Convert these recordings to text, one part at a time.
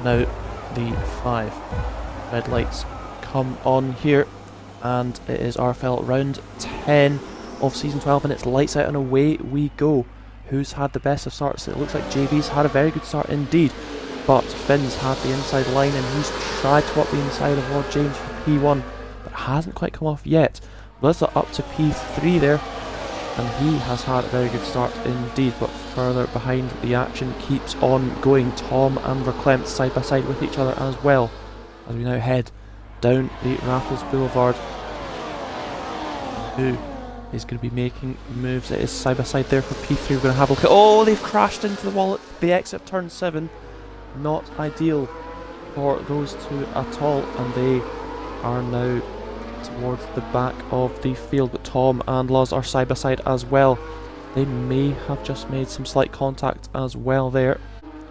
now the 5 red lights come on here, and it is RFL round 10 of season 12, and it's lights out and away we go. Who's had the best of starts? It looks like JB's had a very good start indeed, but Finn's had the inside line and he's tried to up the inside of Lord James for P1, but it hasn't quite come off yet. Blizzard up to P3 there, and he has had a very good start indeed, but further behind the action keeps on going. Tom and Verklempt side by side with each other as well, as we now head down the Raffles Boulevard. Who is going to be making moves? It is side by side there for P3. We're going to have a look at... Oh, they've crashed into the wall at the exit of turn 7. Not ideal for those two at all, and they are now towards the back of the field, but Tom and Luz are side by side as well. They may have just made some slight contact as well there,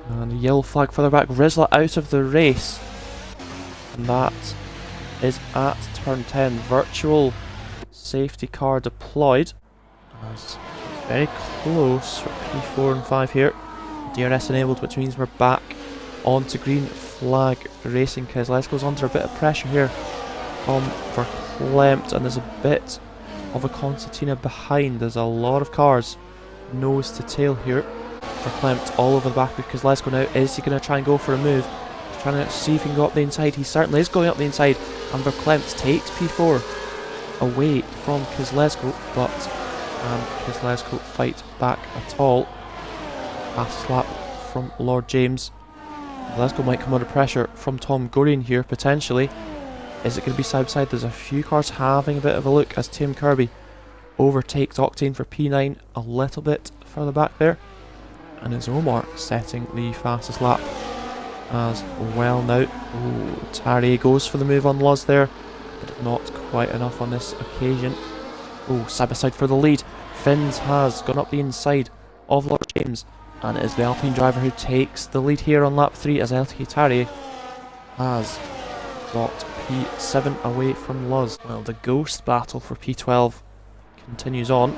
and a yellow flag further back. Rizla out of the race, and that is at turn 10. Virtual safety car deployed, as it's very close for P4 and 5 here. DRS enabled, which means we're back onto green flag racing. Kezles goes under a bit of pressure here from Verklempt, and there's a bit of a concertina behind. There's a lot of cars nose to tail here. Verklempt all over the back of Kezles now. Is he going to try and go for a move? He's trying to see if he can go up the inside. He certainly is going up the inside, and Verklempt takes P4 away from Kezlesko, but Kezlesko fight back at all. Fast slap from Lord James. Kezlesko might come under pressure from Tom Gorian here potentially. Is it going to be side by side? There's a few cars having a bit of a look as Tim Kirby overtakes Octane for P9 a little bit further back there, and is Omar setting the fastest lap as well now. Ooh, Tarry goes for the move on Luz there, but not quite enough on this occasion. Oh, side by side for the lead. Finns has gone up the inside of Lord James, and it is the Alpine driver who takes the lead here on lap 3 as LTK Tarry has got P7 away from Luz. Well, the ghost battle for P12 continues on.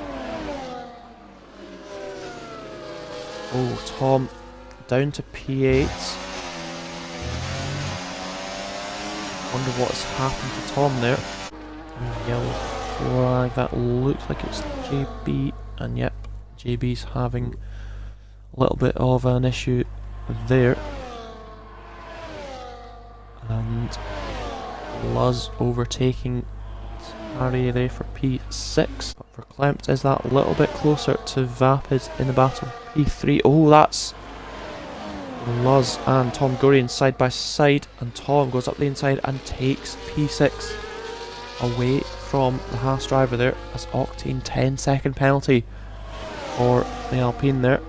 Oh, Tom down to P8. Wonder what's happened to Tom there. Oh, yellow flag. That looks like it's JB, and yep, JB's having a little bit of an issue there. And Luz overtaking Tarry there for P6. But Verklempt is that little bit closer to Vapid in the battle. P3. Oh, that's Luz and Tom Gorian side by side, and Tom goes up the inside and takes P6 away from the Haas driver there. As Octane 10-second penalty for the Alpine there.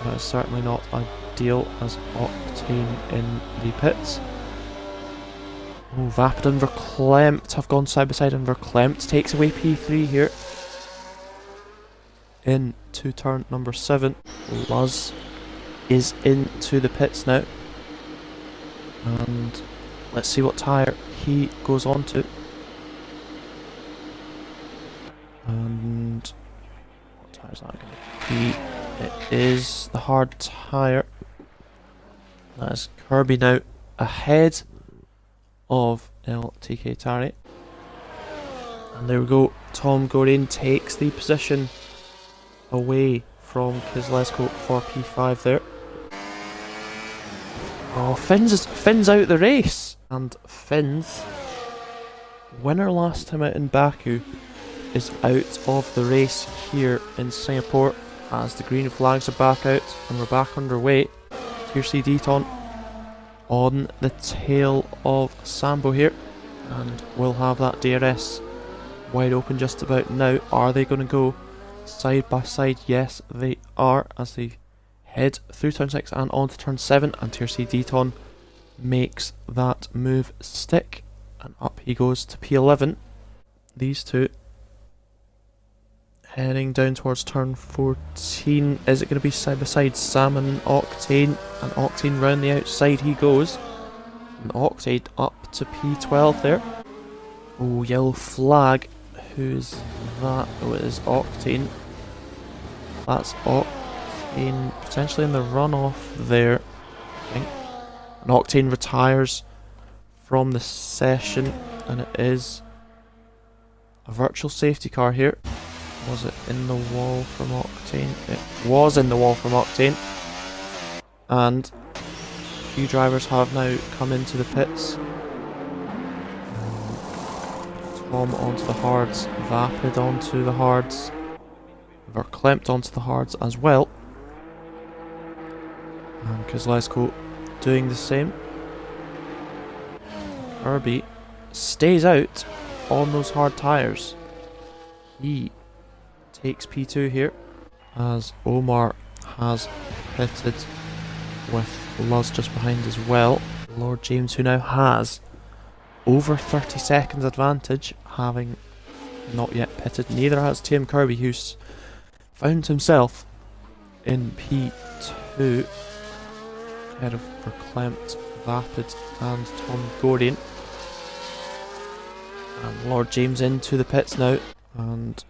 That is certainly not ideal as Octane in the pits. Oh, Vapid and Verklempt have gone side by side, and Verklempt takes away P3 here into turn number 7. Luz is into the pits now, and let's see what tyre he goes on to. And what tyre is that going to be? It is the hard tyre. That is Kirby now ahead of LTK Tarry. And there we go, Tom Gorian takes the position away from Kezlesko for P5 there. Oh, Finn's out the race! And Finn's winner last time out in Baku is out of the race here in Singapore, as the green flags are back out and we're back underway. Here's C Deton on the tail of Sambo here, and we'll have that DRS wide open just about now. Are they going to go side by side? Yes, they are, as they head through turn 6 and on to turn 7, and TRC Deton makes that move stick, and up he goes to P11. These two heading down towards turn 14. Is it going to be side by side? Sam and Octane, and Octane round the outside he goes, and Octane up to P12 there. Oh, yellow flag. Who's that? Oh, it is Octane. That's Octane potentially in the runoff there, I think. And Octane retires from the session, and it is a virtual safety car here. Was it in the wall from Octane? It was in the wall from Octane. And a few drivers have now come into the pits. Tom onto the hards, Vapid onto the hards, Verklempt onto the hards as well. And Kozlesko doing the same. Kirby stays out on those hard tyres. He takes P2 here, as Omar has pitted with Luz just behind as well. Lord James, who now has over 30 seconds advantage, having not yet pitted. Neither has TM Kirby, who's found himself in P2 ahead of Verklempt, Vapid and Tom Gordian. And Lord James into the pits now, and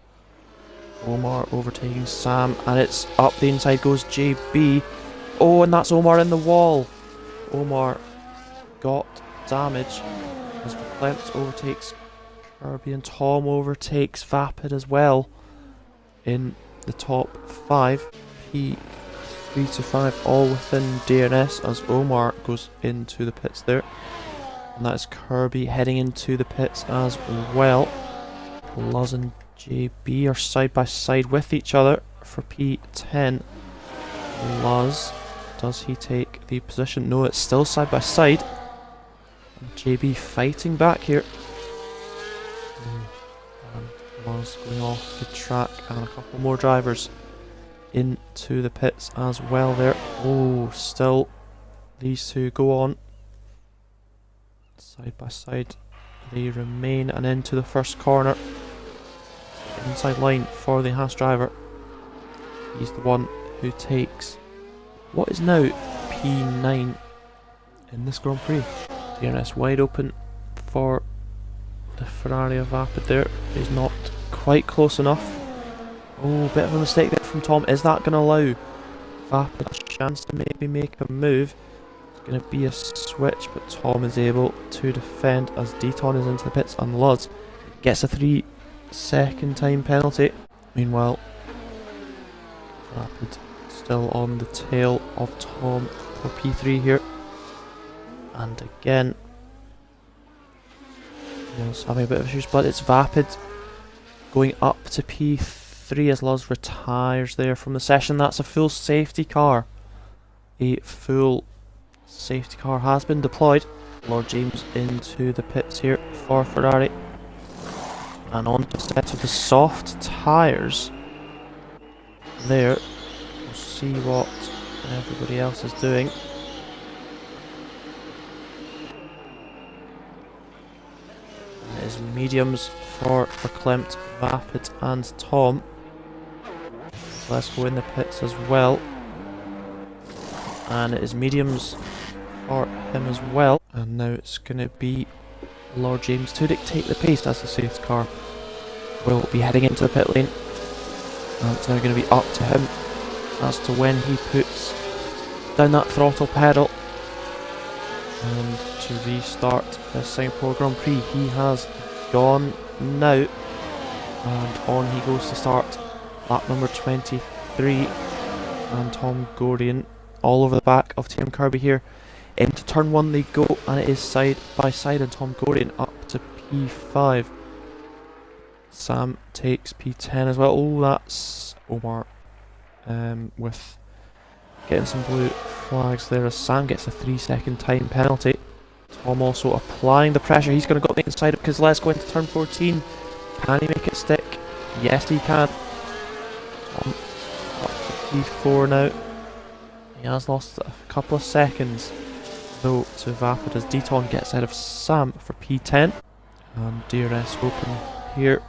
Omar overtaking Sam, and it's up the inside goes JB. Oh, and that's Omar in the wall. Omar got damage as Verklempt overtakes Kirby, and Tom overtakes Vapid as well in the top 5. P3 to 5 all within DNS as Omar goes into the pits there. And that is Kirby heading into the pits as well. Luz and JB are side by side with each other for P10. Luz, does he take the position? No, it's still side by side. And JB fighting back here. And Luz going off the track, and a couple more drivers into the pits as well there. Oh, still these two go on. Side by side they remain, and into the first corner. Inside line for the Haas driver. He's the one who takes what is now P9 in this Grand Prix. DRS wide open for the Ferrari of Vapid there. He's not quite close enough. Oh, bit of a mistake there from Tom. Is that going to allow Vapid a chance to maybe make a move? It's going to be a switch, but Tom is able to defend as Deton is into the pits, and Luz gets a 3-second time penalty. Meanwhile, Vapid still on the tail of Tom for P3 here. And again, Luz having a bit of issues, but it's Vapid going up to P3 as Luz retires there from the session. That's a full safety car. A full safety car has been deployed. Lord James into the pits here for Ferrari. And on to set of the soft tyres there. We'll see what everybody else is doing. And it is mediums for Verklempt, Vapid and Tom. So let's go in the pits as well. And it is mediums for him as well. And now it's going to be Lord James to dictate the pace as the safety car will be heading into the pit lane. And it's now going to be up to him as to when he puts down that throttle pedal. And to restart the Singapore Grand Prix, he has gone now. And on he goes to start lap number 23. And Tom Gordian all over the back of TM Kirby here. Into turn 1 they go, and it is side by side, and Tom Gordian up to P5. Sam takes P10 as well. Oh, that's Omar with getting some blue flags there as Sam gets a 3-second time penalty. Tom also applying the pressure. He's going to go the inside of Kozlesko into turn 14. Can he make it stick? Yes, he can. Tom up to P4 now. He has lost a couple of seconds though to Vapid as Deton gets ahead of Sam for P10. And DRS open here.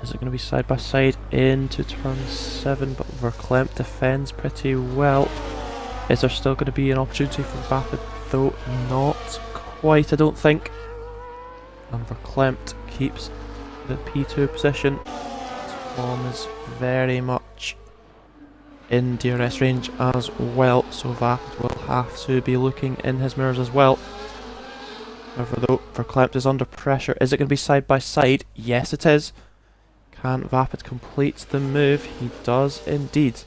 Is it going to be side by side into turn 7, but Verklempt defends pretty well. Is there still going to be an opportunity for Vapid though? Not quite, I don't think. And Verklempt keeps the P2 position. Tom is very much in DRS range as well, so Vapid will have to be looking in his mirrors as well. However though, Verklempt is under pressure. Is it going to be side by side? Yes it is. Can Vapid complete the move? He does indeed.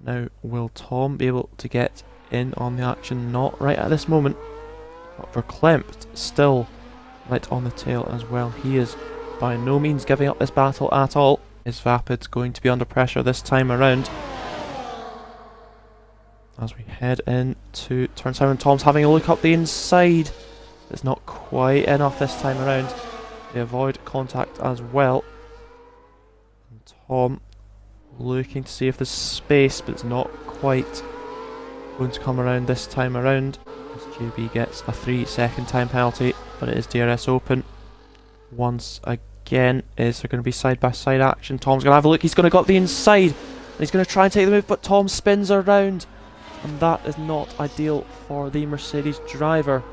Now will Tom be able to get in on the action? Not right at this moment. But Verklempt still right on the tail as well. He is by no means giving up this battle at all. Is Vapid going to be under pressure this time around? As we head into turn 7, Tom's having a look up the inside. It's not quite enough this time around. They avoid contact as well. And Tom looking to see if there's space, but it's not quite going to come around this time around. As JB gets a 3-second time penalty, but it is DRS open. Once again, is there going to be side-by-side action? Tom's going to have a look. He's going to go up the inside. And he's going to try and take the move, but Tom spins around. And that is not ideal for the Mercedes driver.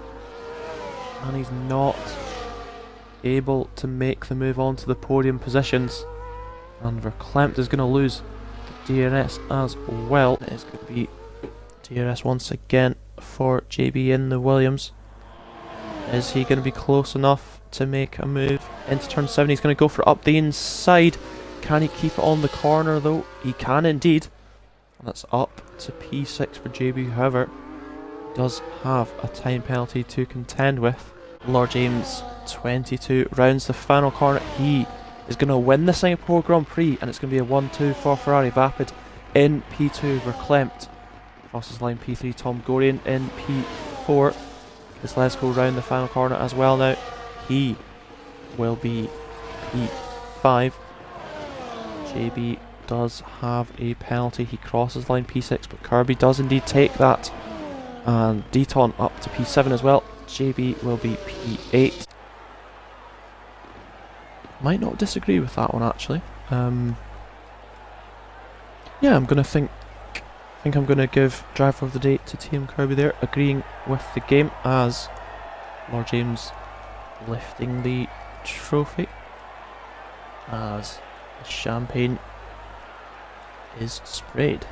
And he's not able to make the move onto the podium positions. And Verklempt is going to lose the DRS as well. It is going to be DRS once again for JB in the Williams. Is he going to be close enough to make a move into turn 7? He's going to go for up the inside. Can he keep it on the corner though? He can indeed. That's up to P6 for JB, however, does have a time penalty to contend with. Lord James 22 rounds the final corner. He is going to win the Singapore Grand Prix, and it's going to be a 1-2 for Ferrari. Vapid in P2, Verklempt crosses line P3, Tom Gorian in P4. Let's go round the final corner as well now. He will be P5. JB does have a penalty. He crosses line P6, but Kirby does indeed take that. And Deton up to P7 as well. JB will be P8. Might not disagree with that one actually. Yeah, I'm gonna think I'm gonna give driver of the day to Team Kirby there, agreeing with the game as Lord James lifting the trophy as the champagne is sprayed.